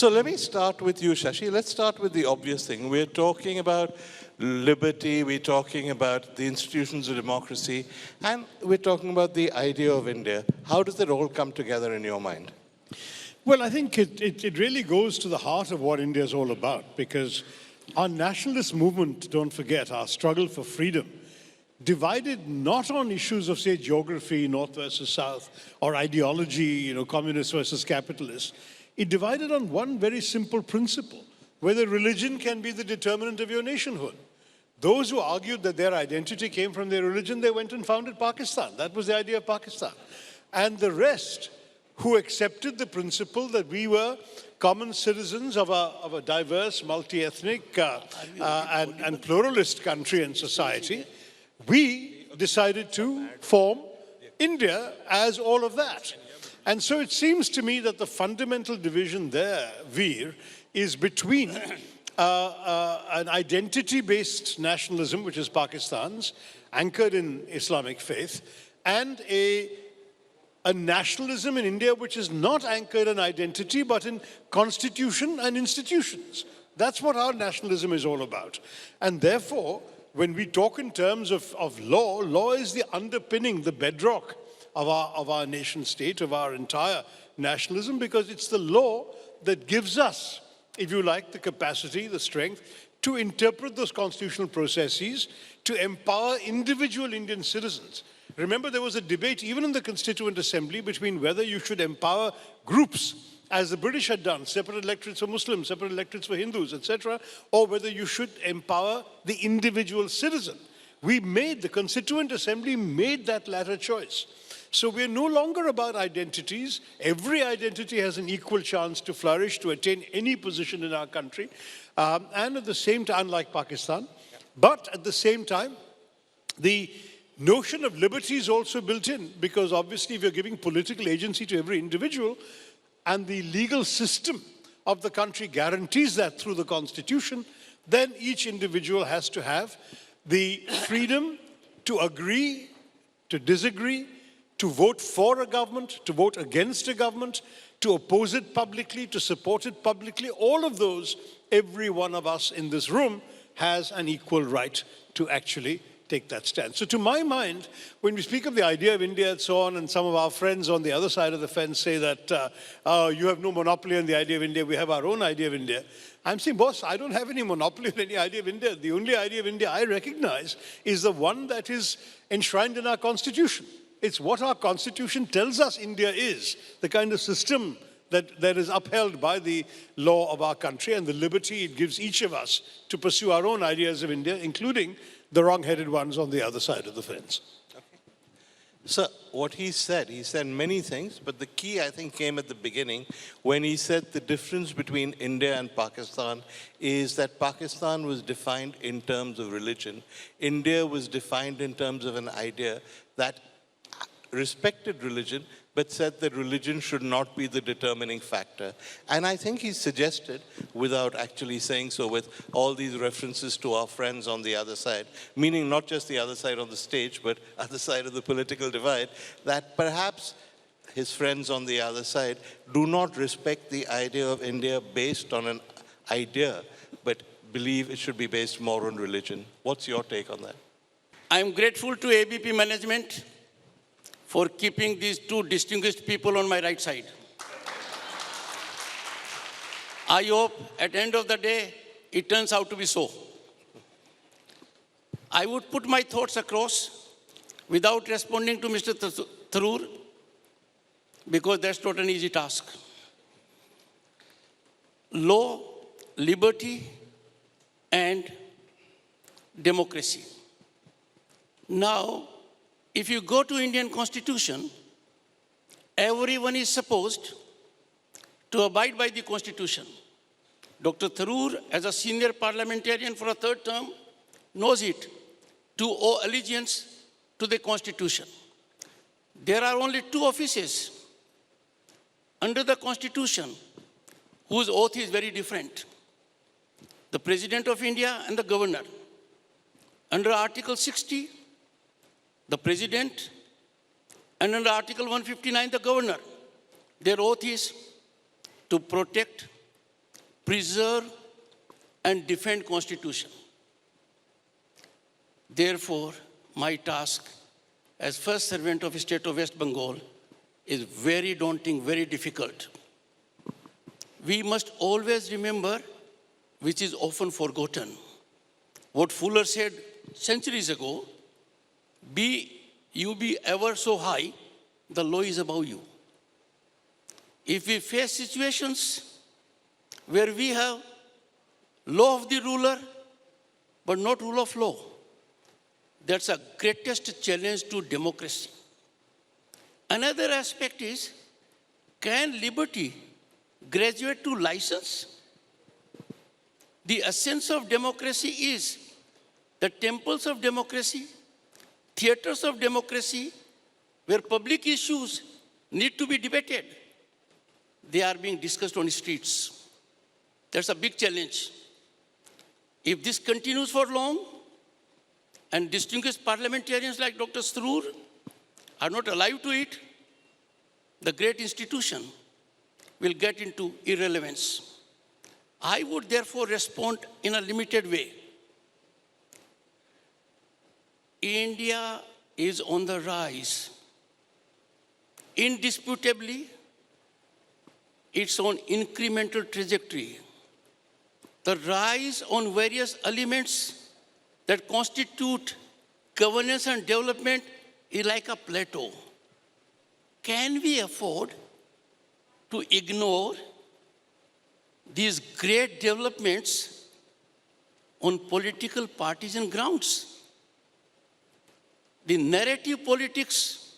So let me start with you, Shashi. Let's start with the obvious thing. We're talking about liberty, we're talking about the institutions of democracy, and we're talking about the idea of India. How does it all come together in your mind? Well, I think it really goes to the heart of what India is all about, because our nationalist movement, don't forget, our struggle for freedom, divided not on issues of, say, geography, north versus south, or ideology, communist versus capitalist. It divided on one very simple principle, whether religion can be the determinant of your nationhood. Those who argued that their identity came from their religion, they went and founded Pakistan. That was the idea of Pakistan. And the rest, who accepted the principle that we were common citizens of a diverse, multi-ethnic and pluralist country and society, we decided to form India as all of that. And so it seems to me that the fundamental division there, Veer, is between an identity-based nationalism, which is Pakistan's, anchored in Islamic faith, and a nationalism in India which is not anchored in identity, but in constitution and institutions. That's what our nationalism is all about. And therefore, when we talk in terms of law, law is the underpinning, the bedrock of our nation state, of our entire nationalism, because it's the law that gives us, if you like, the capacity, the strength to interpret those constitutional processes, to empower individual Indian citizens. Remember, there was a debate even in the Constituent Assembly between whether you should empower groups, as the British had done, separate electorates for Muslims, separate electorates for Hindus, etc., or whether you should empower the individual citizen. The Constituent Assembly made that latter choice. So we're no longer about identities. Every identity has an equal chance to flourish, to attain any position in our country. And at the same time, unlike Pakistan, but at the same time, the notion of liberty is also built in, because obviously if you're giving political agency to every individual, and the legal system of the country guarantees that through the Constitution, then each individual has to have the freedom to agree, to disagree, to vote for a government, to vote against a government, to oppose it publicly, to support it publicly. All of those, every one of us in this room has an equal right to actually take that stand. So to my mind, when we speak of the idea of India and so on, and some of our friends on the other side of the fence say that you have no monopoly on the idea of India, we have our own idea of India. I'm saying, boss, I don't have any monopoly on any idea of India. The only idea of India I recognize is the one that is enshrined in our Constitution. It's what our Constitution tells us India is, the kind of system that is upheld by the law of our country and the liberty it gives each of us to pursue our own ideas of India, including the wrong-headed ones on the other side of the fence. Okay. So what he said many things, but the key, I think, came at the beginning when he said the difference between India and Pakistan is that Pakistan was defined in terms of religion. India was defined in terms of an idea that respected religion, but said that religion should not be the determining factor. And I think he suggested, without actually saying so, with all these references to our friends on the other side, meaning not just the other side on the stage, but other side of the political divide, that perhaps his friends on the other side do not respect the idea of India based on an idea, but believe it should be based more on religion. What's your take on that? I'm grateful to ABP management for keeping these two distinguished people on my right side. I hope at the end of the day, it turns out to be so. I would put my thoughts across without responding to Mr. Tharoor, because that's not an easy task. Law, liberty, and democracy. Now, if you go to Indian Constitution, everyone is supposed to abide by the Constitution. Dr. Tharoor, as a senior parliamentarian for a third term, knows it, to owe allegiance to the Constitution. There are only two offices under the Constitution whose oath is very different: the President of India and the Governor. Under Article 60, the President, and under Article 159, the Governor. Their oath is to protect, preserve and defend Constitution. Therefore, my task as first servant of the state of West Bengal is very daunting, very difficult. We must always remember, which is often forgotten, what Fuller said centuries ago, be ever so high, the law is above you. If we face situations where we have law of the ruler, but not rule of law, that's the greatest challenge to democracy. Another aspect is, can liberty graduate to license? The essence of democracy is the temples of democracy, theaters of democracy, where public issues need to be debated. They are being discussed on the streets. That's a big challenge. If this continues for long, and distinguished parliamentarians like Dr. Tharoor are not alive to it, the great institution will get into irrelevance. I would therefore respond in a limited way. India is on the rise. Indisputably, it's on incremental trajectory. The rise on various elements that constitute governance and development is like a plateau. Can we afford to ignore these great developments on political partisan grounds? The narrative politics,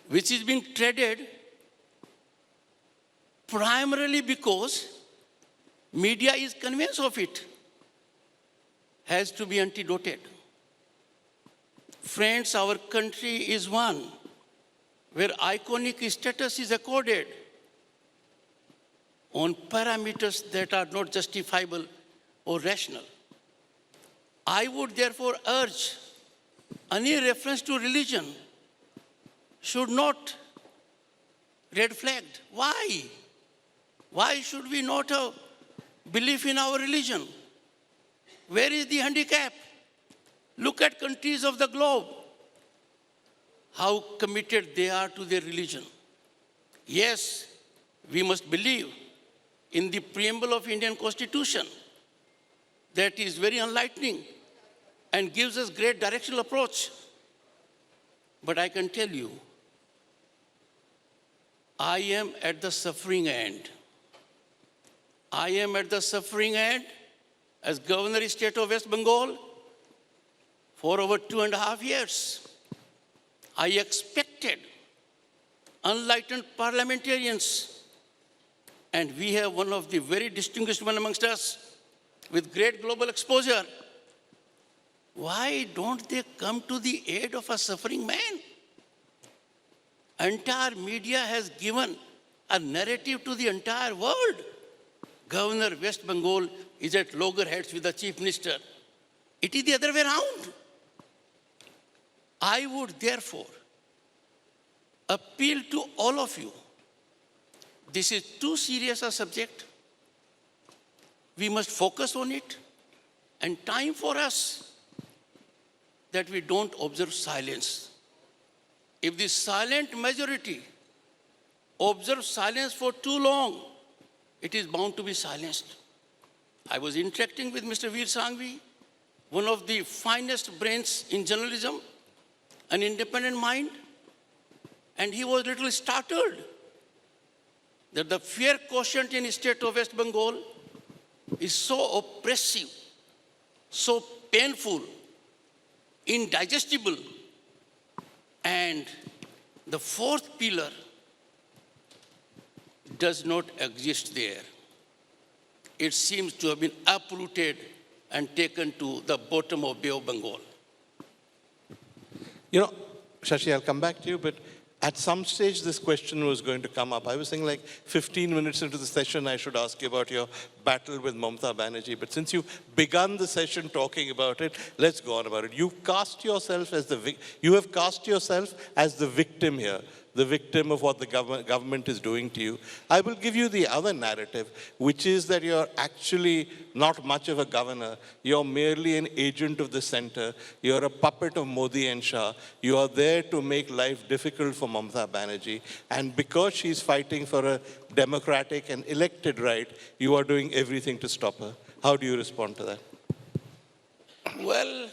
which is being treaded primarily because media is convinced of it, has to be antidoted. Friends, our country is one where iconic status is accorded on parameters that are not justifiable or rational. I would therefore urge any reference to religion should not red flagged. Why? Why should we not have belief in our religion? Where is the handicap? Look at countries of the globe, how committed they are to their religion. Yes, we must believe in the preamble of Indian Constitution. That is very enlightening and gives us great directional approach. But I can tell you, I am at the suffering end. I am at the suffering end as Governor of the State of West Bengal for over 2.5 years. I expected enlightened parliamentarians, and we have one of the very distinguished one amongst us with great global exposure. Why don't they come to the aid of a suffering man? Entire media has given a narrative to the entire world. Governor West Bengal is at loggerheads with the Chief Minister. It is the other way around. I would therefore appeal to all of you. This is too serious a subject. We must focus on it, and time for us that we don't observe silence. If the silent majority observes silence for too long, it is bound to be silenced. I was interacting with Mr. Veer Sanghvi, one of the finest brains in journalism, an independent mind, and he was a little startled that the fear quotient in the state of West Bengal is so oppressive, so painful, indigestible, and the fourth pillar does not exist there. It seems to have been uprooted and taken to the bottom of Bay of Bengal. You know, Shashi, I'll come back to you, but at some stage this question was going to come up. I was saying like 15 minutes into the session, I should ask you about your battle with Mamata Banerjee. But since you begun the session talking about it, let's go on about it. You have cast yourself as the victim here. the victim of what the government is doing to you. I will give you the other narrative, which is that you're actually not much of a governor. You're merely an agent of the center. You're a puppet of Modi and Shah. You are there to make life difficult for Mamata Banerjee. And because she's fighting for a democratic and elected right, you are doing everything to stop her. How do you respond to that? Well,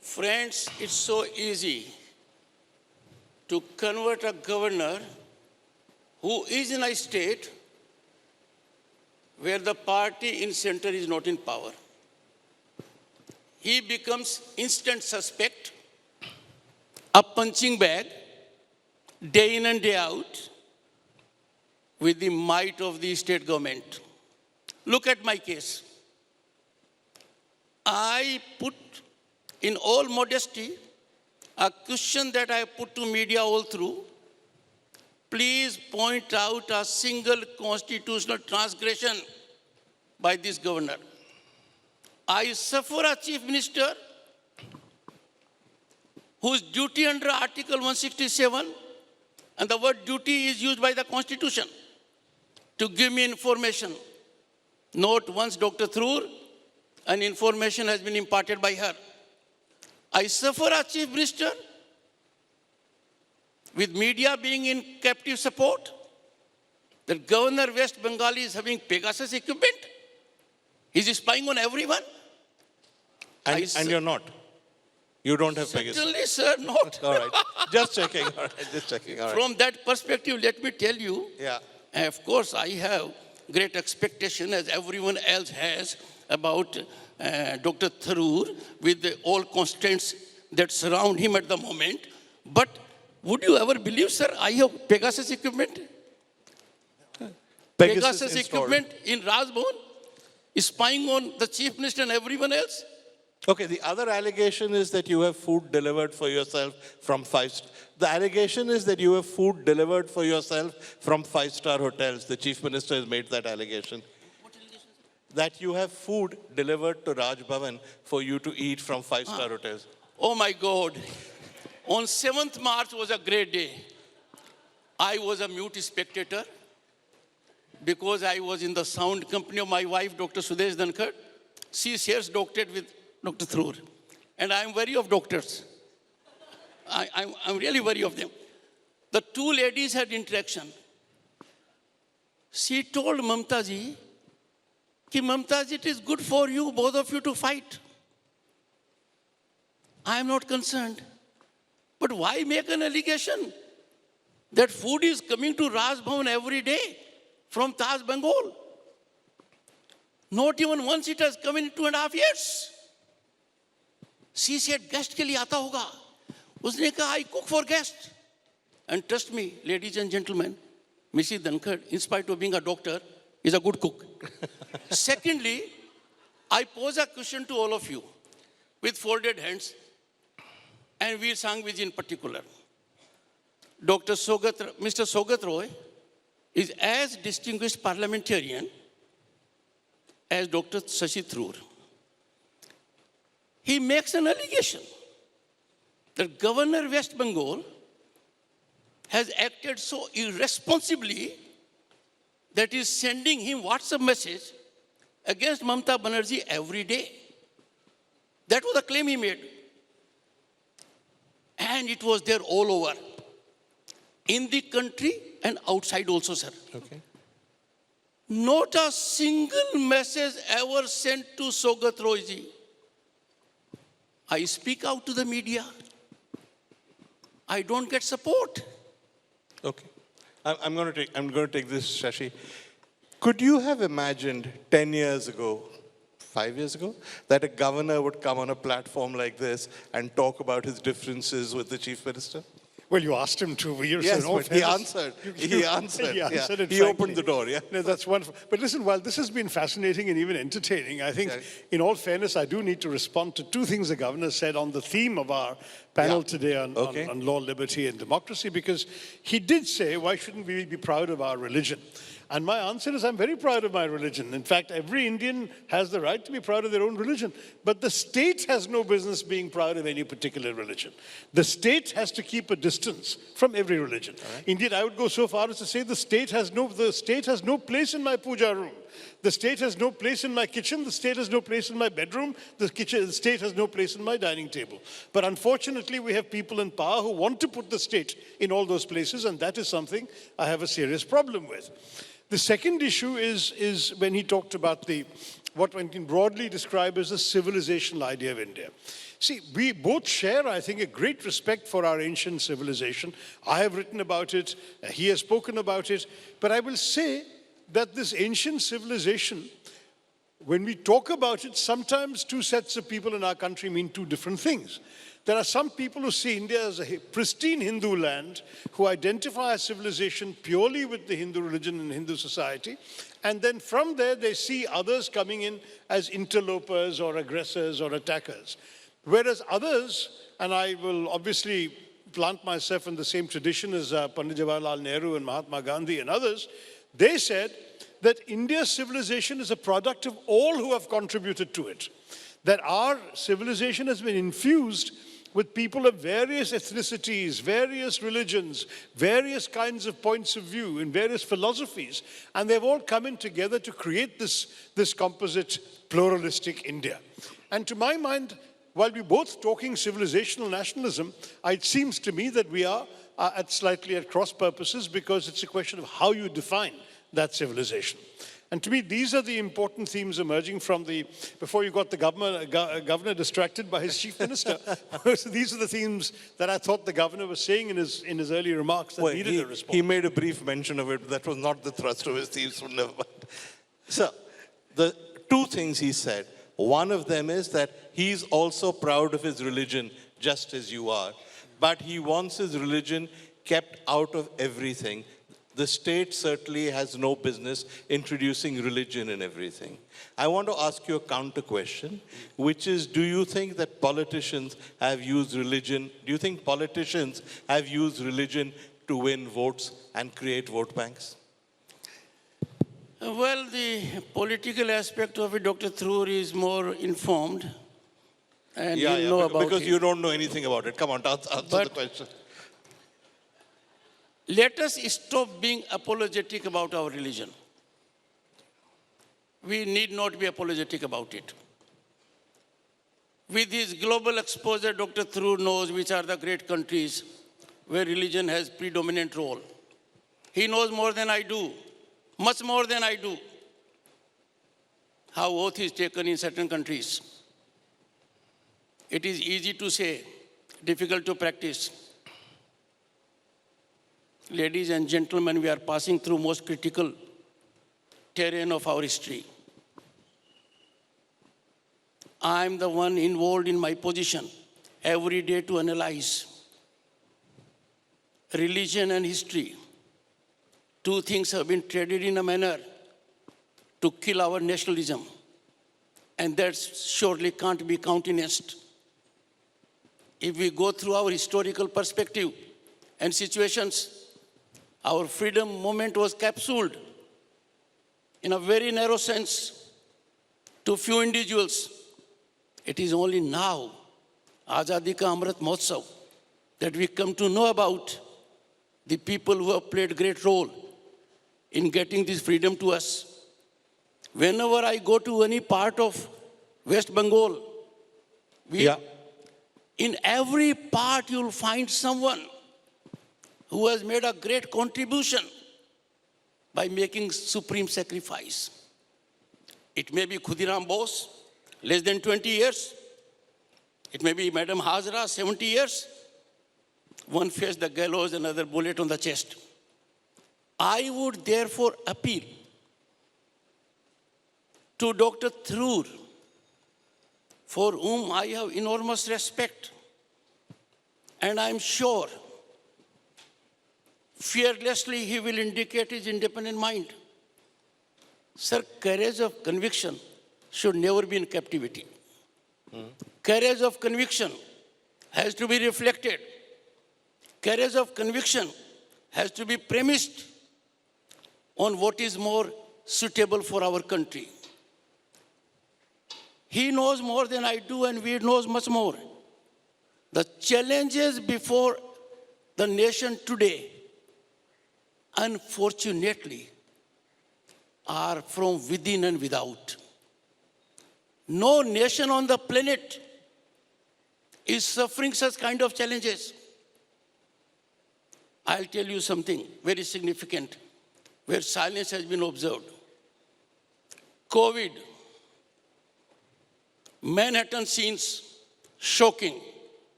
friends, it's so easy to convert a governor who is in a state where the party in center is not in power. He becomes instant suspect, a punching bag, day in and day out, with the might of the state government. Look at my case. I put, in all modesty, a question that I put to media all through. Please point out a single constitutional transgression by this governor. I suffer a chief minister whose duty under Article 167, and the word duty is used by the Constitution, to give me information. Not once, Dr. Tharoor, and information has been imparted by her. I suffer a chief minister with media being in captive support, that Governor West Bengal is having Pegasus equipment. He's spying on everyone. And you're not. You don't have Pegasus. Certainly, sir, not. All right. Just checking. All right. Just checking. All right. From that perspective, let me tell you, Yeah. of course, I have great expectation, as everyone else has, about Dr. Tharoor, with all constraints that surround him at the moment. But would you ever believe, sir, I have Pegasus equipment? Pegasus equipment in Rajbhavan, spying on the chief minister and everyone else? Okay, the other allegation is that you have food delivered for yourself from The allegation is that you have food delivered for yourself from five-star hotels. The chief minister has made that allegation. What allegation? That you have food delivered to Raj Bhavan for you to eat from five-star hotels. Oh my God. On 7th March was a great day. I was a mute spectator because I was in the sound company of my wife, Dr. Dhανkhડ. She shares doctorate with Dr. Tharoor. And I am wary of doctors. I'm really wary of them. The two ladies had interaction. She told Mamata ji, कि Mamata ji, it is good for you, both of you, to fight. I am not concerned. But why make an allegation that food is coming to Raj Bhavan every day from Taj Bengal? Not even once it has come in 2.5 years. She said, guest ke liye aata hoga. Usne kaha, I cook for guests. And trust me, ladies and gentlemen, Mrs. Dhανkhડ, in spite of being a doctor, is a good cook. Secondly, I pose a question to all of you with folded hands, and Veer Sangviji in particular. Mr. Sogat Roy is as distinguished parliamentarian as Dr. Shashi Tharoor. He makes an allegation that Governor West Bengal has acted so irresponsibly that is sending him WhatsApp message against Mamata Banerjee every day. That was the claim he made. And it was there all over. In the country and outside also, sir. Okay. Not a single message ever sent to Sogat Roy ji. I speak out to the media. I don't get support. Okay. I'm going to take this, Shashi. Could you have imagined 10 years ago, 5 years ago, that a governor would come on a platform like this and talk about his differences with the chief minister? Well, you asked him to. Yes, but he answered. He answered. He answered it He frankly. opened the door, yeah. No, that's wonderful. But listen, while this has been fascinating and even entertaining, I think, in all fairness, I do need to respond to two things the governor said on the theme of our panel today on law, liberty, and democracy, because he did say, why shouldn't we be proud of our religion? And my answer is I'm very proud of my religion. In fact, every Indian has the right to be proud of their own religion. But the state has no business being proud of any particular religion. The state has to keep a distance from every religion. Right. Indeed, I would go so far as to say the state has no place in my puja room. The state has no place in my kitchen. The state has no place in my bedroom. The state has no place in my dining table. But unfortunately, we have people in power who want to put the state in all those places, and that is something I have a serious problem with. The second issue is when he talked about what one can broadly describe as the civilizational idea of India. See, we both share, I think, a great respect for our ancient civilization. I have written about it, he has spoken about it, but I will say that this ancient civilization, when we talk about it, sometimes two sets of people in our country mean two different things. There are some people who see India as a pristine Hindu land, who identify a civilization purely with the Hindu religion and Hindu society, and then from there they see others coming in as interlopers or aggressors or attackers. Whereas others, and I will obviously plant myself in the same tradition as Pandit Jawaharlal Nehru and Mahatma Gandhi and others, they said that India's civilization is a product of all who have contributed to it. That our civilization has been infused with people of various ethnicities, various religions, various kinds of points of view, and various philosophies, and they've all come in together to create this composite pluralistic India. And to my mind, while we're both talking civilizational nationalism, it seems to me that we are slightly at cross purposes, because it's a question of how you define that civilization. And to me, these are the important themes emerging from before you got the governor distracted by his chief minister. These are the themes that I thought the governor was saying in his early remarks that needed a response. He made a brief mention of it, but that was not the thrust of his themes. So never mind. So, the two things he said, one of them is that he's also proud of his religion, just as you are, but he wants his religion kept out of everything. The state certainly has no business introducing religion in everything. I want to ask you a counter question, which is, do you think that politicians have used religion to win votes and create vote banks? Well, the political aspect of it, Dr. Tharoor is more informed, and you know about it. Because you don't know anything about it. Come on, answer the question. Let us stop being apologetic about our religion. We need not be apologetic about it. With his global exposure, Dr. Tharoor knows which are the great countries where religion has predominant role. He knows more than I do, much more than I do, how oath is taken in certain countries. It is easy to say, difficult to practice. Ladies and gentlemen, we are passing through most critical terrain of our history. I am the one involved in my position every day to analyze religion and history. Two things have been traded in a manner to kill our nationalism, and that surely can't be countenanced. If we go through our historical perspective and situations, our freedom movement was capsuled in a very narrow sense to few individuals. It is only now, Azadi Ka Amrit Mahotsav, that we come to know about the people who have played a great role in getting this freedom to us. Whenever I go to any part of West Bengal, in every part you'll find someone who has made a great contribution by making supreme sacrifice. It may be Khudiram Bose, less than 20 years. It may be Madam Hazra, 70 years. One faced the gallows, another bullet on the chest. I would therefore appeal to Dr. Tharoor, for whom I have enormous respect, and I'm sure fearlessly he will indicate his independent mind. Sir, courage of conviction should never be in captivity. Courage of conviction has to be reflected. Courage of conviction has to be premised on what is more suitable for our country. He knows more than I do, and we knows much more. The challenges before the nation today, unfortunately, are from within and without. No nation on the planet is suffering such kind of challenges. I'll tell you something very significant where silence has been observed. COVID, Manhattan scenes, shocking.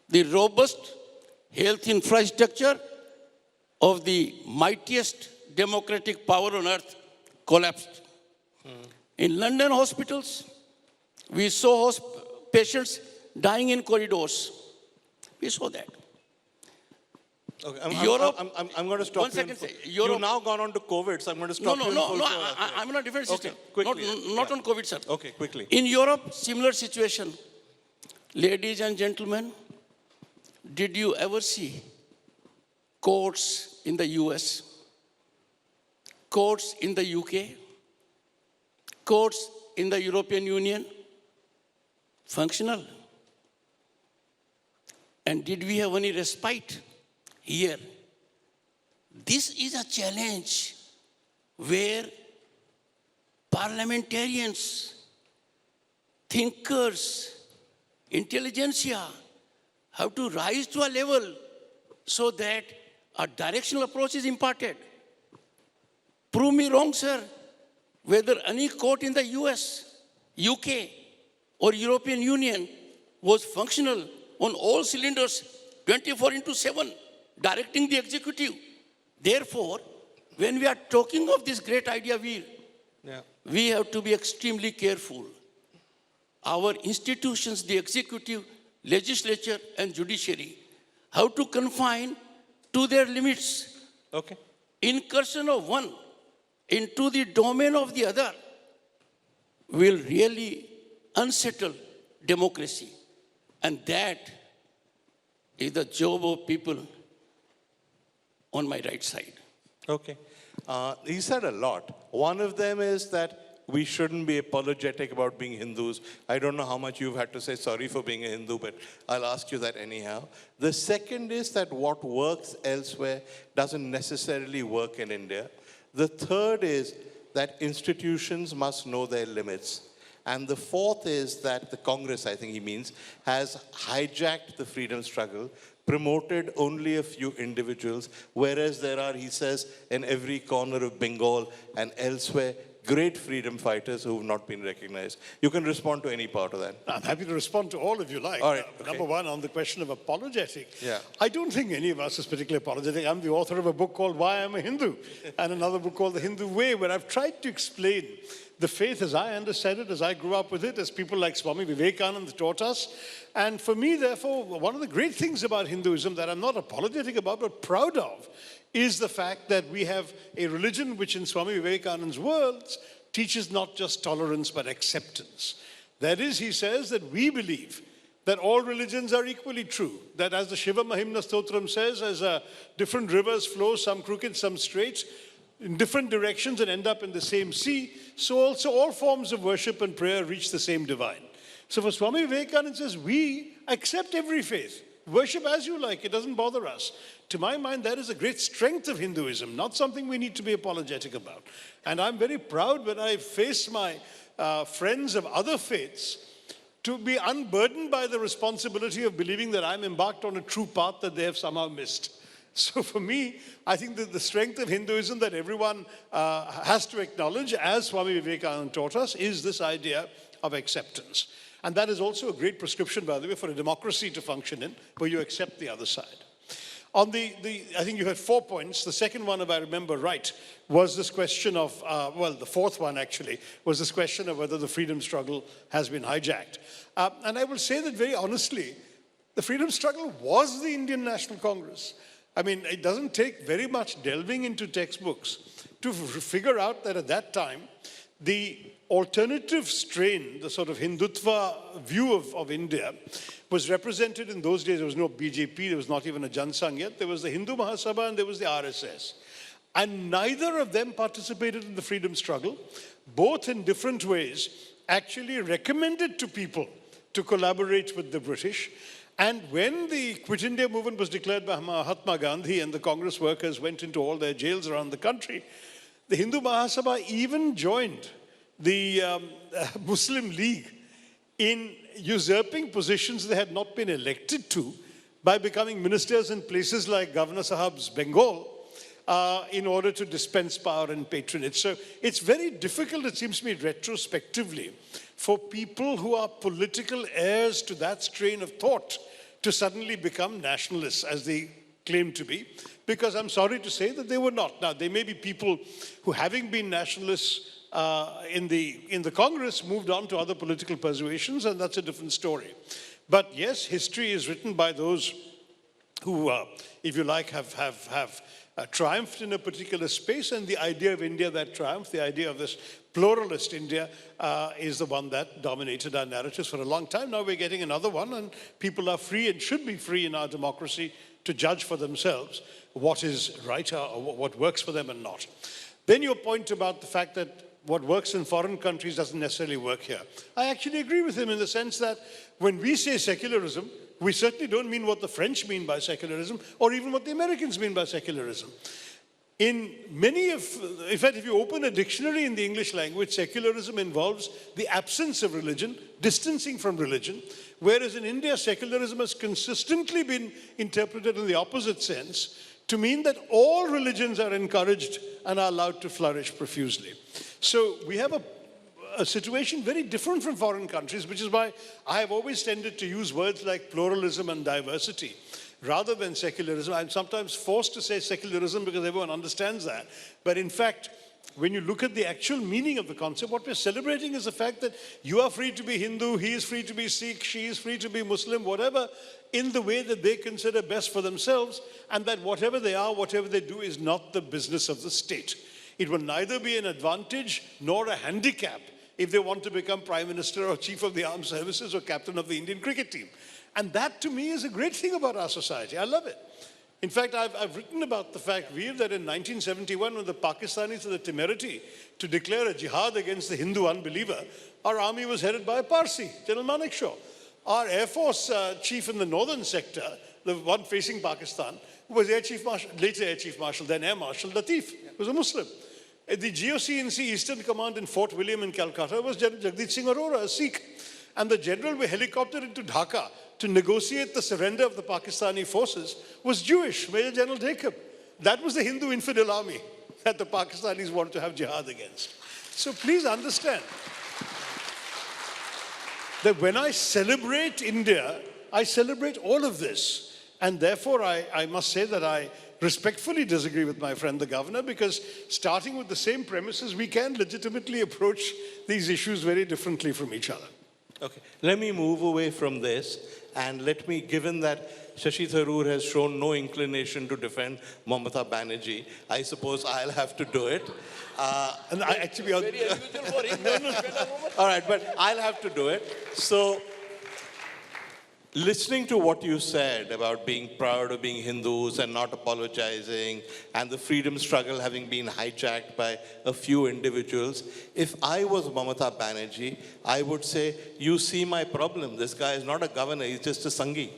The robust health infrastructure of the mightiest democratic power on earth collapsed. In London hospitals, we saw patients dying in corridors. We saw that. Okay, Europe, I'm going to stop 1 second. You've now gone on to COVID, so I'm going to stop you. I'm in a different system. Okay, quickly. Not on COVID, sir. Okay, quickly. In Europe, similar situation. Ladies and gentlemen, did you ever see courts in the US, courts in the UK, courts in the European Union? Functional. And did we have any respite? Here, this is a challenge where parliamentarians, thinkers, intelligentsia have to rise to a level so that a directional approach is imparted. Prove me wrong, sir, whether any court in the US, UK, or European Union was functional on all cylinders 24/7. Directing the executive. Therefore, when we are talking of this great idea, we have to be extremely careful. Our institutions, the executive, legislature, and judiciary, have to confine to their limits. Okay. Incursion of one into the domain of the other will really unsettle democracy. And that is the job of people on my right side. Okay. He said a lot. One of them is that we shouldn't be apologetic about being Hindus. I don't know how much you've had to say sorry for being a Hindu, but I'll ask you that anyhow. The second is that what works elsewhere doesn't necessarily work in India. The third is that institutions must know their limits. And the fourth is that the Congress, I think he means, has hijacked the freedom struggle, promoted only a few individuals, whereas there are, he says, in every corner of Bengal and elsewhere, great freedom fighters who have not been recognized. You can respond to any part of that. I'm happy to respond to all if you like. All right, okay. Number one, on the question of apologetic. Yeah. I don't think any of us is particularly apologetic. I'm the author of a book called Why I'm a Hindu and another book called The Hindu Way, where I've tried to explain the faith as I understand it, as I grew up with it, as people like Swami Vivekananda taught us. And for me, therefore, one of the great things about Hinduism that I'm not apologetic about, but proud of, is the fact that we have a religion which in Swami Vivekananda's words teaches not just tolerance but acceptance. That is, he says that we believe that all religions are equally true. That as the Shiva Mahimna Stotram says, as different rivers flow, some crooked, some straight, in different directions and end up in the same sea, so also all forms of worship and prayer reach the same divine. So for Swami Vivekananda says, we accept every faith. Worship as you like, it doesn't bother us. To my mind, that is a great strength of Hinduism, not something we need to be apologetic about. And I'm very proud when I face my friends of other faiths to be unburdened by the responsibility of believing that I'm embarked on a true path that they have somehow missed. So for me, I think that the strength of Hinduism that everyone has to acknowledge, as Swami Vivekananda taught us, is this idea of acceptance. And that is also a great prescription, by the way, for a democracy to function in, where you accept the other side. On I think you had 4 points. The second one, if I remember right, was this question of, the fourth one actually, was this question of whether the freedom struggle has been hijacked. And I will say that very honestly, the freedom struggle was the Indian National Congress. I mean, it doesn't take very much delving into textbooks to figure out that at that time, the alternative strain, the sort of Hindutva view of India, was represented in those days. There was no BJP, there was not even a Jansangh yet. There was the Hindu Mahasabha and there was the RSS. And neither of them participated in the freedom struggle. Both in different ways actually recommended to people to collaborate with the British. And when the Quit India movement was declared by Mahatma Gandhi and the Congress workers went into all their jails around the country, the Hindu Mahasabha even joined the Muslim League in usurping positions they had not been elected to by becoming ministers in places like Governor Sahab's Bengal in order to dispense power and patronage. So it's very difficult, it seems to me, retrospectively, for people who are political heirs to that strain of thought to suddenly become nationalists, as they claim to be, because I'm sorry to say that they were not. Now, there may be people who, having been nationalists in the Congress, moved on to other political persuasions, and that's a different story. But yes, history is written by those who, if you like, have triumphed in a particular space, and the idea of India that triumphed, the idea of this pluralist India, is the one that dominated our narratives for a long time. Now we're getting another one, and people are free and should be free in our democracy to judge for themselves what is right or what works for them and not. Then your point about the fact that what works in foreign countries doesn't necessarily work here. I actually agree with him in the sense that when we say secularism, we certainly don't mean what the French mean by secularism or even what the Americans mean by secularism. In fact, if you open a dictionary in the English language, secularism involves the absence of religion, distancing from religion, whereas in India, secularism has consistently been interpreted in the opposite sense, to mean that all religions are encouraged and are allowed to flourish profusely. So we have a situation very different from foreign countries, which is why I have always tended to use words like pluralism and diversity rather than secularism. I'm sometimes forced to say secularism because everyone understands that. But in fact, when you look at the actual meaning of the concept, what we're celebrating is the fact that you are free to be Hindu, he is free to be Sikh, she is free to be Muslim, whatever, in the way that they consider best for themselves, and that whatever they are, whatever they do is not the business of the state. It will neither be an advantage nor a handicap if they want to become Prime Minister or Chief of the Armed Services or Captain of the Indian cricket team. And that to me is a great thing about our society. I love it. In fact, I've written about the fact, Veer, that in 1971, when the Pakistanis had the temerity to declare a jihad against the Hindu unbeliever, our army was headed by a Parsi, General Manekshaw. Our Air Force chief in the northern sector, the one facing Pakistan, who was Air Chief Marshal, later Air Chief Marshal, then Air Marshal Latif, was a Muslim. The GOC&C Eastern Command in Fort William in Calcutta was General Jagdeep Dhankhar, a Sikh. And the general we helicoptered into Dhaka to negotiate the surrender of the Pakistani forces was Jewish, Major General Jacob. That was the Hindu infidel army that the Pakistanis wanted to have jihad against. So please understand that when I celebrate India, I celebrate all of this. And therefore, I must say that I respectfully disagree with my friend the governor, because starting with the same premises, we can legitimately approach these issues very differently from each other. Okay, let me move away from this, and let me, given that Shashi Tharoor has shown no inclination to defend Mamata Banerjee, I suppose I'll have to do it. And I actually... Very unusual for him. All right, but I'll have to do it. So, listening to what you said about being proud of being Hindus and not apologizing, and the freedom struggle having been hijacked by a few individuals, if I was Mamata Banerjee, I would say, you see my problem. This guy is not a governor, he's just a Sanghi.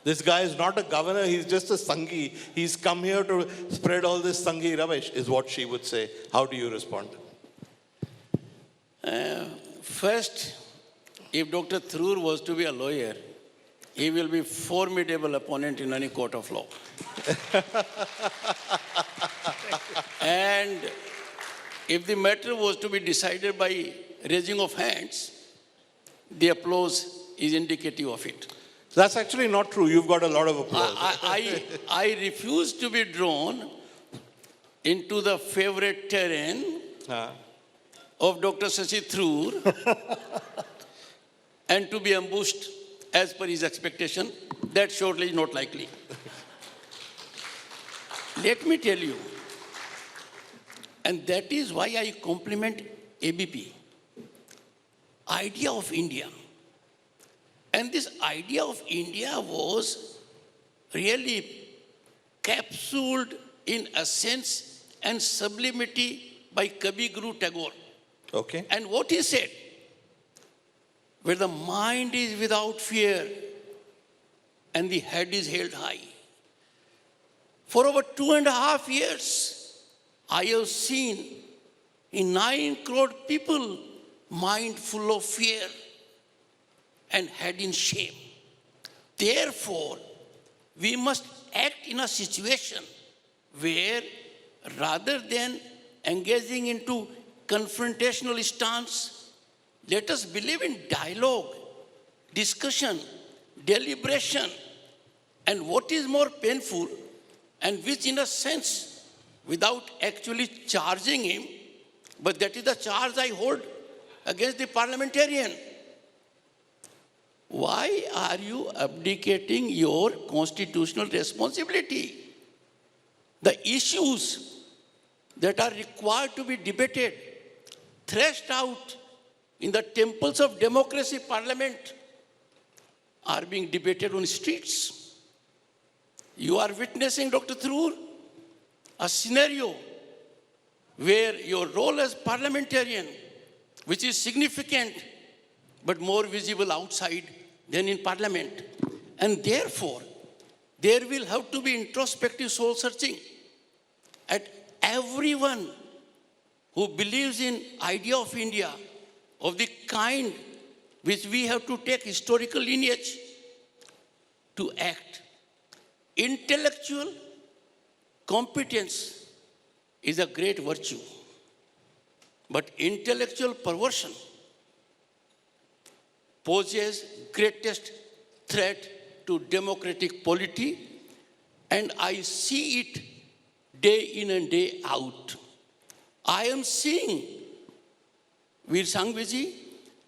This guy is not a governor, he's just a Sanghi. He's come here to spread all this Sanghi rubbish, is what she would say. How do you respond? First, if Dr. Tharoor was to be a lawyer, he will be a formidable opponent in any court of law. And if the matter was to be decided by raising of hands, the applause is indicative of it. That's actually not true. You've got a lot of applause. I refuse to be drawn into the favorite terrain of Dr. Shashi Tharoor and to be ambushed as per his expectation. That surely is not likely. Let me tell you, and that is why I compliment ABP, idea of India. And this idea of India was really capsuled in a sense and Sublimity by Kavi Guru Tagore. Okay. And what he said, where the mind is without fear and the head is held high. For over 2.5 years, I have seen in 9 crore people mind full of fear and head in shame. Therefore, we must act in a situation where rather than engaging into confrontational stance, let us believe in dialogue, discussion, deliberation, and what is more painful, and which in a sense, without actually charging him, but that is the charge I hold against the parliamentarian. Why are you abdicating your constitutional responsibility? The issues that are required to be debated, thrashed out in the temples of democracy, parliament, are being debated on streets. You are witnessing, Dr. Tharoor, a scenario where your role as parliamentarian, which is significant but more visible outside than in parliament, and therefore there will have to be introspective soul searching at everyone who believes in idea of India of the kind which we have to take historical lineage to act. Intellectual competence is a great virtue, but intellectual perversion poses greatest threat to democratic polity, and I see it day in and day out. I am seeing, Veer Sangviji,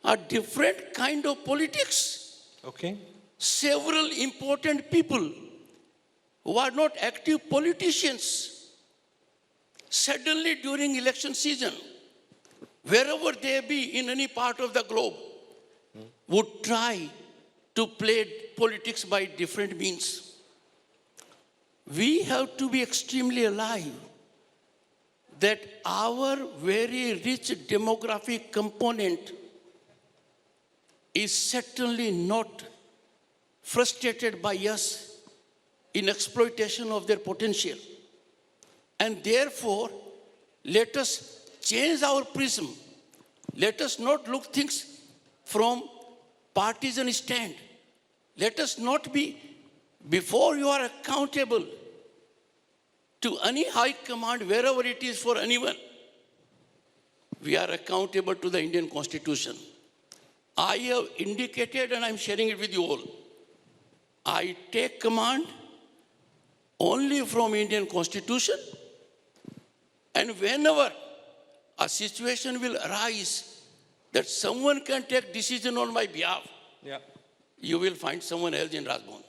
a different kind of politics. Okay. Several important people who are not active politicians, suddenly during election season, wherever they be in any part of the globe, would try to play politics by different means. We have to be extremely alive that our very rich demographic component is certainly not frustrated by us in exploitation of their potential. And therefore, let us change our prism. Let us not look things from partisan stand. Let us not be, before you are accountable to any high command, wherever it is for anyone, we are accountable to the Indian Constitution. I have indicated, and I'm sharing it with you all, I take command only from Indian Constitution, and whenever a situation will arise that someone can take decision on my behalf, you will find someone else in Rajbhavan.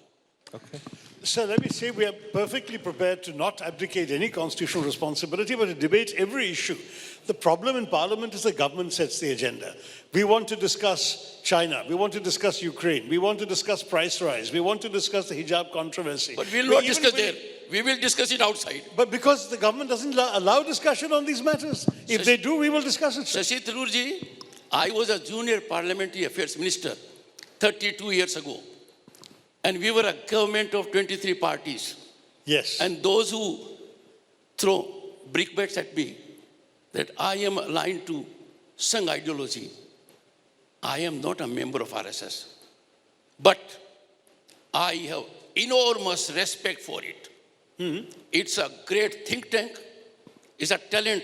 Okay. Sir, let me say we are perfectly prepared to not abdicate any constitutional responsibility, but to debate every issue. The problem in Parliament is the government sets the agenda. We want to discuss China. We want to discuss Ukraine. We want to discuss price rise. We want to discuss the hijab controversy. But we will not discuss there. We will discuss it outside. But because the government doesn't allow discussion on these matters, if they do, we will discuss it, sir. Shashi Tharoor ji, I was a junior parliamentary affairs minister 32 years ago. And we were a government of 23 parties. Yes. And those who throw brickbats at me that I am aligned to Sangh ideology, I am not a member of RSS. But I have enormous respect for it. It's a great think tank. It's a talent.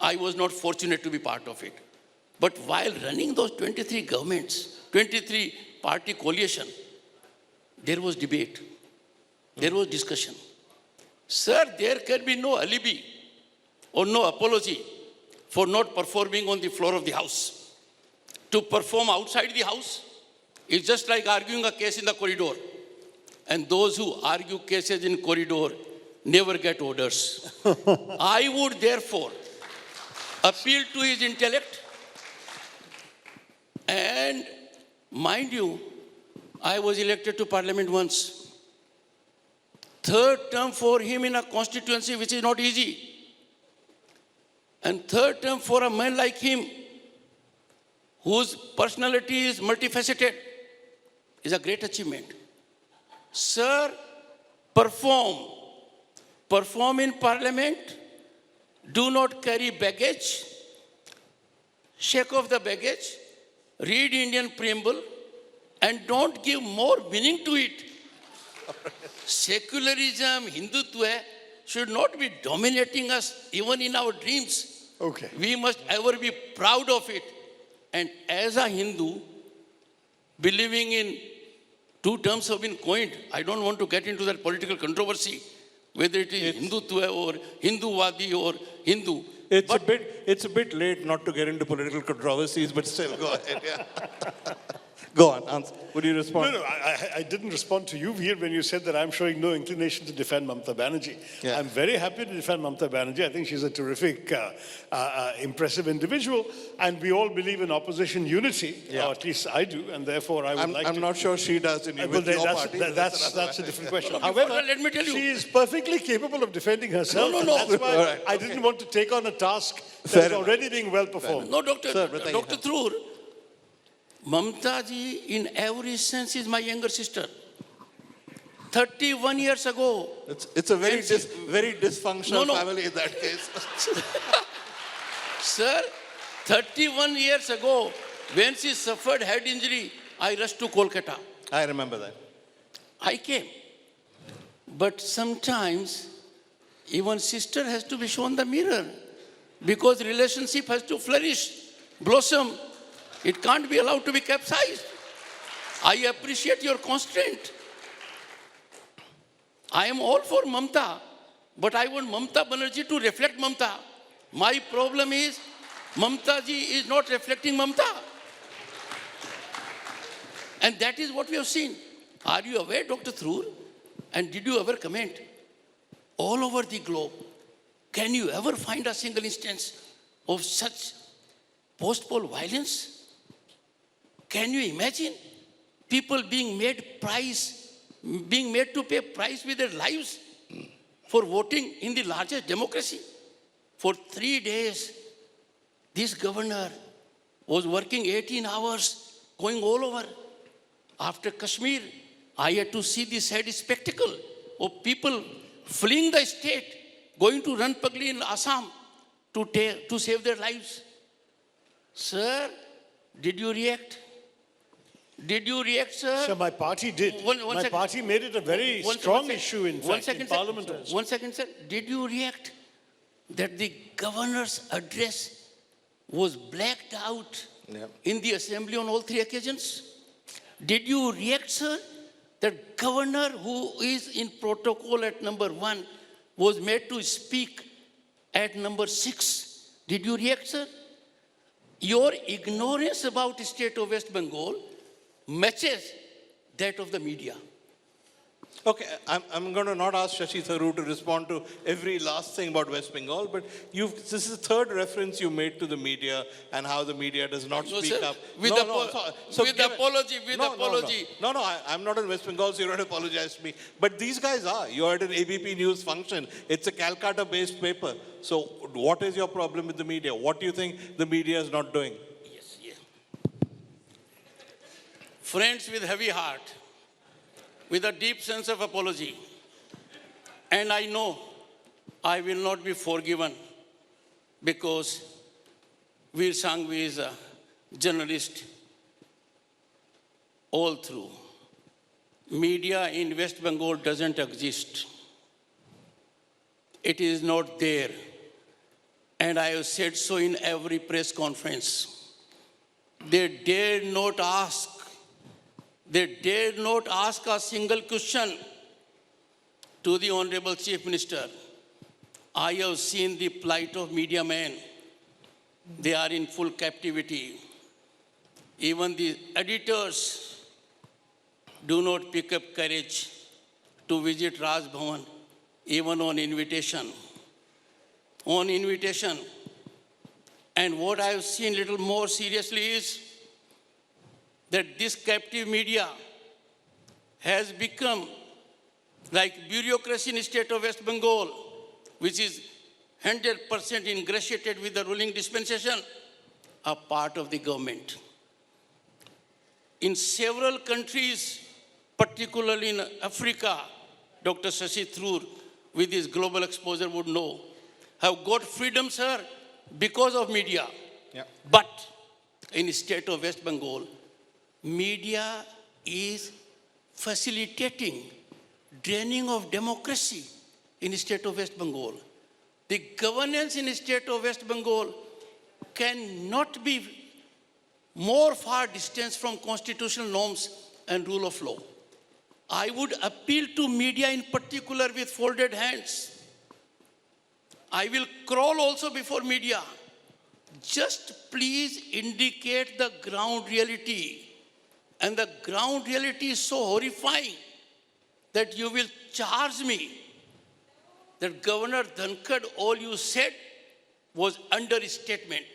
I was not fortunate to be part of it. But while running those 23 governments, 23 party coalition, there was debate. There was discussion. Sir, there can be no alibi or no apology for not performing on the floor of the House. To perform outside the House is just like arguing a case in the corridor. And those who argue cases in corridor never get orders. I would therefore appeal to his intellect. And mind you, I was elected to parliament once. Third term for him in a constituency which is not easy. And third term for a man like him, whose personality is multifaceted, is a great achievement. Sir, perform. Perform in parliament. Do not carry baggage. Shake off the baggage. Read Indian preamble and don't give more meaning to it. Secularism, Hindutva should not be dominating us even in our dreams. Okay. We must ever be proud of it. And as a Hindu, believing in two terms have been coined. I don't want to get into that political controversy, whether it is Hindutva or Hinduwadi or Hindu. It's a bit late not to get into political controversies, but still, go ahead. Yeah. Go on, answer. Would you respond? No, I didn't respond to you here when you said that I'm showing no inclination to defend Mamata Banerjee. Yeah. I'm very happy to defend Mamata Banerjee. I think she's a terrific, impressive individual, and we all believe in opposition unity, or at least I do, and therefore I would I'm not sure she does in with your party. That's a different question. No, However, let me tell you. she is perfectly capable of defending herself. No. That's why All right, I didn't want to take on a task Fair that is enough. already being well performed. No, Dr. Sir, but Dr. Tharoor, Mamta ji in every sense is my younger sister. 31 years ago. It's a very very dysfunctional No. family in that case. Sir, 31 years ago, when she suffered head injury, I rushed to Kolkata. I remember that. I came. But sometimes, even sister has to be shown the mirror, because relationship has to flourish, blossom. It can't be allowed to be capsized. I appreciate your constraint. I am all for Mamta, but I want Mamata Banerjee to reflect Mamta. My problem is, Mamta ji is not reflecting Mamta. And that is what we have seen. Are you aware, Dr. Tharoor? And did you ever comment? All over the globe, can you ever find a single instance of such post-poll violence? Can you imagine people being made to pay price with their lives for voting in the largest democracy? For 3 days, this governor was working 18 hours, going all over. After Kashmir, I had to see this sad spectacle of people fleeing the state, going to Ranpagli in Assam to save their lives. Sir, did you react? Did you react, sir? So my party did. One my second. party made it a very strong issue, in fact, in sir. Parliament also. 1 second, sir. Did you react that the governor's address was blacked out in the assembly on all 3 occasions? Did you react, sir, that governor who is in protocol at number 1 was made to speak at number 6? Did you react, sir? Your ignorance about the state of West Bengal matches that of the media. Okay, I'm going to not ask Shashi Tharoor to respond to every last thing about West Bengal, but this is the third reference you made to the media and how the media does not No, speak sir. up. With apology. No, I'm not in West Bengal, so you don't apologize to me. But these guys are. You're at an ABP News function. It's a Calcutta-based paper. So what is your problem with the media? What do you think the media is not doing? Yes. Friends with heavy heart, with a deep sense of apology. And I know I will not be forgiven because Veer Sanghvi is a journalist all through. Media in West Bengal doesn't exist. It is not there. And I have said so in every press conference. They dare not ask a single question to the Honorable Chief Minister. I have seen the plight of media men. They are in full captivity. Even the editors do not pick up courage to visit Raj Bhavan, even on invitation. And what I have seen little more seriously is that this captive media has become like bureaucracy in state of West Bengal, which is 100% ingratiated with the ruling dispensation, are part of the government. In several countries, particularly in Africa, Dr. Shashi Tharoor, with his global exposure, would know, have got freedom, sir, because of media. Yeah. But in the state of West Bengal, media is facilitating draining of democracy in the state of West Bengal. The governance in the state of West Bengal cannot be more far distant from constitutional norms and rule of law. I would appeal to media in particular with folded hands. I will crawl also before media. Just please indicate the ground reality. And the ground reality is so horrifying that you will charge me that Governor Dhανkhડ, all you said was understatement.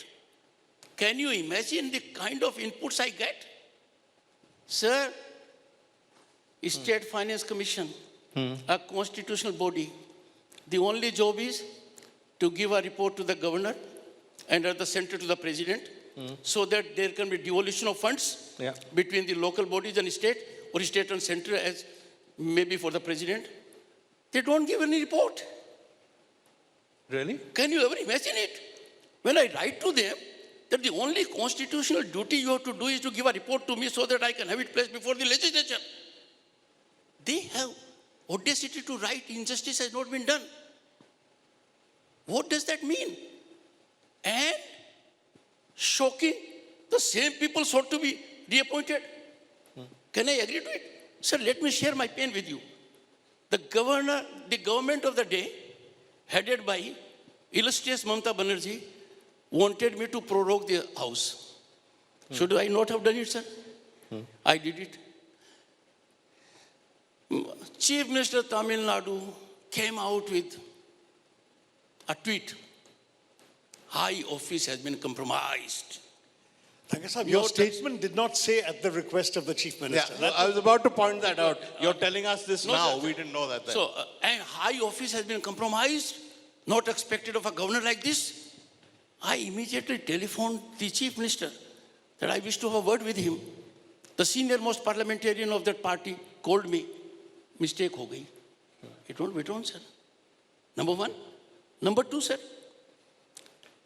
Can you imagine the kind of inputs I get? Sir, State Finance Commission, a constitutional body, the only job is to give a report to the governor and at the center to the president, so that there can be devolution of funds between the local bodies and state, or state and center as maybe for the president. They don't give any report. Really? Can you ever imagine it? When I write to them that the only constitutional duty you have to do is to give a report to me so that I can have it placed before the legislature. They have audacity to write injustice has not been done. What does that mean? And shocking, the same people sought to be reappointed. Can I agree to it? Sir, let me share my pain with you. The government of the day, headed by illustrious Mamata Banerjee, wanted me to prorogue the house. Should I not have done it, sir? I did it. Chief Minister Tamil Nadu came out with a tweet. High office has been compromised. Dhankar Sahib, your statement did not say at the request of the Chief Minister. Yeah, I was about to point that out. You're telling us this No, now. sir. We didn't know that then. So, and high office has been compromised, not expected of a governor like this. I immediately telephoned the Chief Minister that I wish to have a word with him. The senior most parliamentarian of that party called me. Mistake ho gayi. It won't wait on, sir. Number one. Number two, sir.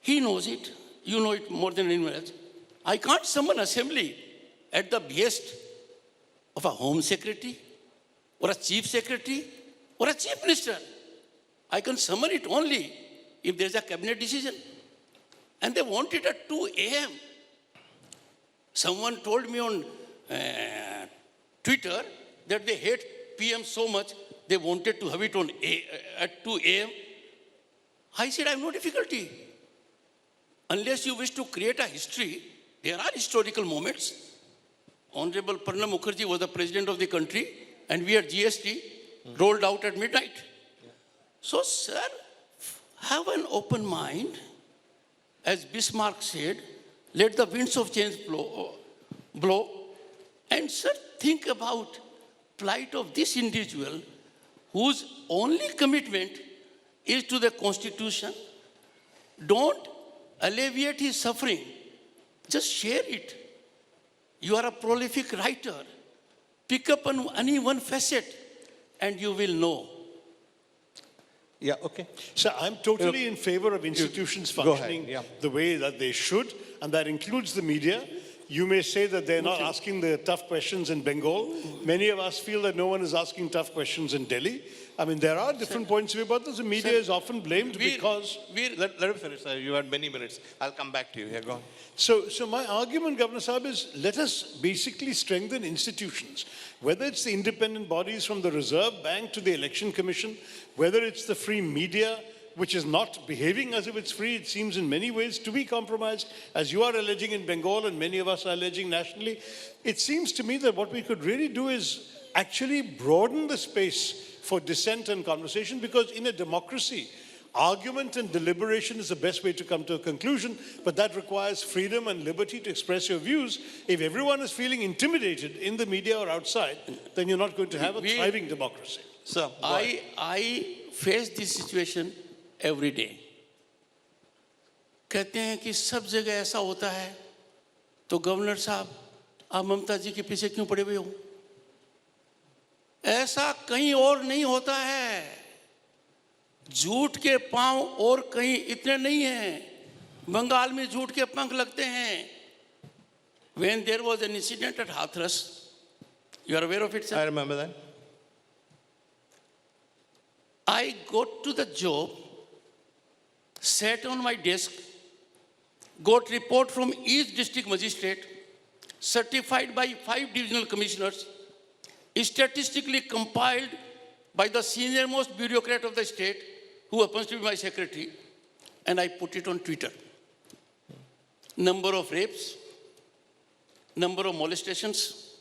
He knows it. You know it more than anyone else. I can't summon assembly at the behest of a home secretary or a chief secretary or a chief minister. I can summon it only if there's a cabinet decision. And they want it at 2 a.m. Someone told me on Twitter that they hate PM so much, they wanted to have it on at 2 a.m. I said, I have no difficulty. Unless you wish to create a history, there are historical moments. Honorable Pranab Mukherjee was the president of the country, and we had GST rolled out at midnight. So, sir, have an open mind. As Bismarck said, let the winds of change blow. And, sir, think about plight of this individual whose only commitment is to the Constitution. Don't alleviate his suffering. Just share it. You are a prolific writer. Pick up on any one facet and you will know. Yeah, okay. So I'm totally in favor of institutions functioning the way that they should, and that includes the media. You may say that they're not asking the tough questions in Bengal. Many of us feel that no one is asking tough questions in Delhi. I mean, there are different points of view about this. The media is often blamed because... Let him finish, sir. You had many minutes. I'll come back to you. Here, go on. So my argument, Governor Sahib, is let us basically strengthen institutions. Whether it's the independent bodies from the Reserve Bank to the Election Commission, whether it's the free media, which is not behaving as if it's free, it seems in many ways to be compromised, as you are alleging in Bengal and many of us are alleging nationally. It seems to me that what we could really do is actually broaden the space for dissent and conversation, because in a democracy, argument and deliberation is the best way to come to a conclusion, but that requires freedom and liberty to express your views. If everyone is feeling intimidated in the media or outside, then you're not going to have a thriving democracy. Sir, go ahead. I face this situation every day. कहते हैं कि सब जगह ऐसा होता है, तो governor साहब आप ममता जी के पीछे क्यों पड़े हुए हो? ऐसा कहीं और नहीं होता है। झूठ के पांव और कहीं इतने नहीं हैं। बंगाल में झूठ के पंख लगते हैं। When there was an incident at Hathras, you are aware of it, sir? I remember that. I got to the job, sat on my desk, got report from each district magistrate, certified by 5 divisional commissioners, statistically compiled by the senior-most bureaucrat of the state, who happens to be my secretary, and I put it on Twitter. Number of rapes, number of molestations,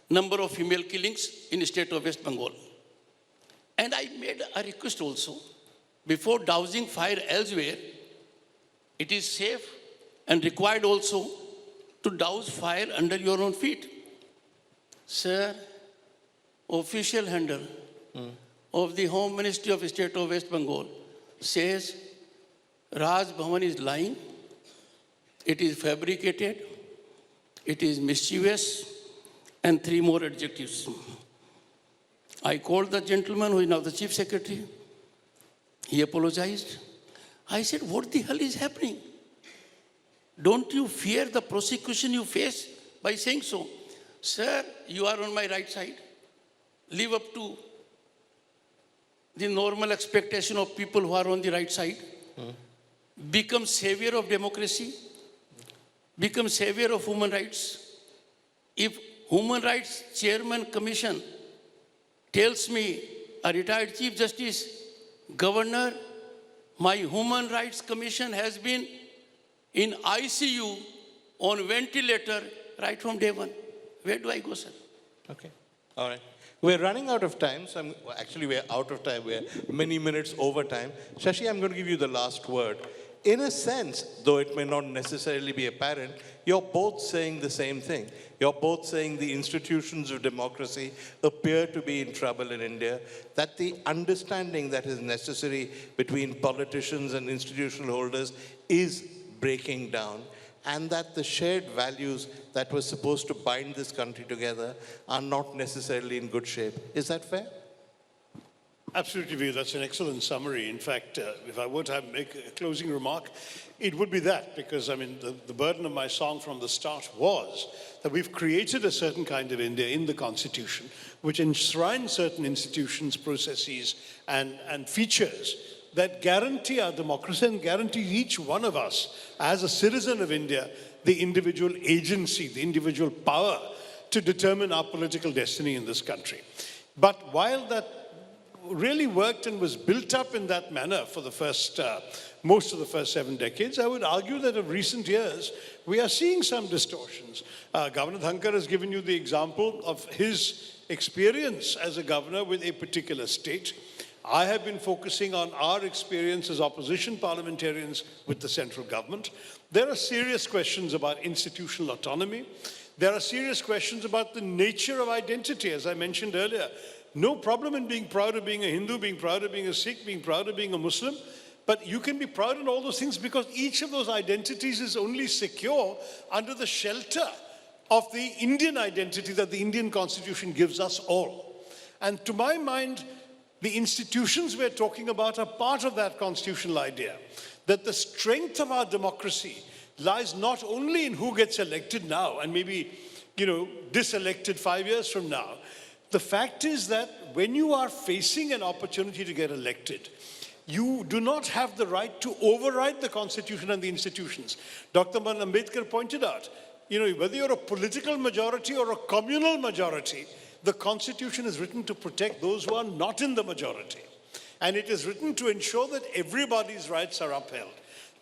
number of female killings in the state of West Bengal. And I made a request also, before dousing fire elsewhere, it is safe and required also to douse fire under your own feet. Sir, official handle of the Home Ministry of State of West Bengal says Raj Bhavan is lying, it is fabricated, it is mischievous, and 3 more adjectives. I called the gentleman who is now the chief secretary. He apologized. I said, what the hell is happening? Don't you fear the prosecution you face by saying so? Sir, you are on my right side. Live up to the normal expectation of people who are on the right side. Become savior of democracy. Become savior of human rights. If Human Rights Chairman Commission tells me, a retired Chief Justice, Governor, my Human Rights Commission has been in ICU on ventilator right from day one. Where do I go, sir? Okay. All right. We're running out of time. So actually, we're out of time. We're many minutes over time. Shashi, I'm going to give you the last word. In a sense, though it may not necessarily be apparent, you're both saying the same thing. You're both saying the institutions of democracy appear to be in trouble in India, that the understanding that is necessary between politicians and institutional holders is breaking down, and that the shared values that were supposed to bind this country together are not necessarily in good shape. Is that fair? Absolutely, Veer. That's an excellent summary. In fact, if I were to make a closing remark, it would be that, because I mean, the burden of my song from the start was that we've created a certain kind of India in the Constitution, which enshrines certain institutions, processes, and features that guarantee our democracy and guarantee each one of us as a citizen of India the individual agency, the individual power to determine our political destiny in this country. But while that really worked and was built up in that manner for the most of the first 7 decades, I would argue that in recent years, we are seeing some distortions. Governor Dhankhar has given you the example of his experience as a governor with a particular state. I have been focusing on our experience as opposition parliamentarians with the central government. There are serious questions about institutional autonomy. There are serious questions about the nature of identity, as I mentioned earlier. No problem in being proud of being a Hindu, being proud of being a Sikh, being proud of being a Muslim. But you can be proud in all those things because each of those identities is only secure under the shelter of the Indian identity that the Indian Constitution gives us all. And to my mind, the institutions we're talking about are part of that constitutional idea, that the strength of our democracy lies not only in who gets elected now and maybe, diselected 5 years from now. The fact is that when you are facing an opportunity to get elected, you do not have the right to override the Constitution and the institutions. Dr. Ambedkar pointed out, whether you're a political majority or a communal majority, the Constitution is written to protect those who are not in the majority. And it is written to ensure that everybody's rights are upheld.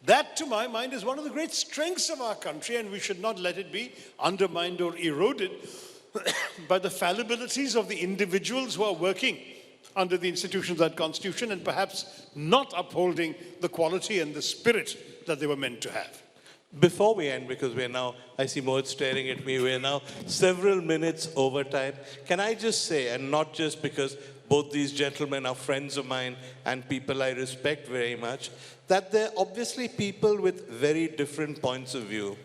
That, to my mind, is one of the great strengths of our country, and we should not let it be undermined or eroded by the fallibilities of the individuals who are working under the institutions of that Constitution and perhaps not upholding the quality and the spirit that they were meant to have. Before we end, because we're now, I see Mohit staring at me, we're now several minutes over time. Can I just say, and not just because both these gentlemen are friends of mine and people I respect very much, that they're obviously people with very different points of view.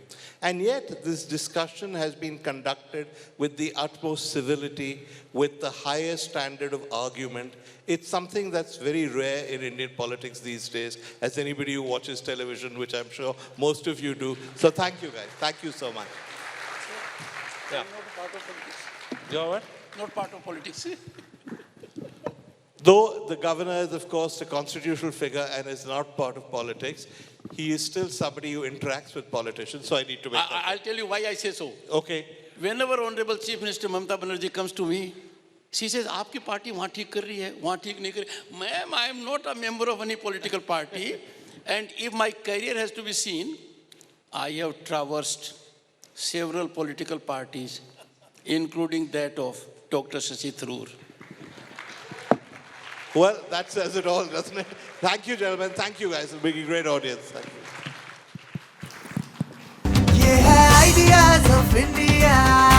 And yet, this discussion has been conducted with the utmost civility, with the highest standard of argument. It's something that's very rare in Indian politics these days, as anybody who watches television, which I'm sure most of you do. So thank you, guys. Thank you so much. Yeah. Not part of politics. You're what? Not part of politics. Though the governor is, of course, a constitutional figure and is not part of politics, he is still somebody who interacts with politicians, so I need to make that. I'll tell you why I say so. Okay. Whenever Honorable Chief Minister Mamata Banerjee comes to me, she says, "आपकी party वहाँ ठीक कर रही है, वहाँ ठीक नहीं कर रही." Ma'am, I am not a member of any political party, and if my career has to be seen, I have traversed several political parties, including that of Dr. Shashi Tharoor. Well, that says it all, doesn't it? Thank you, gentlemen. Thank you, guys, for being a great audience. Thank you. ये है Ideas of India.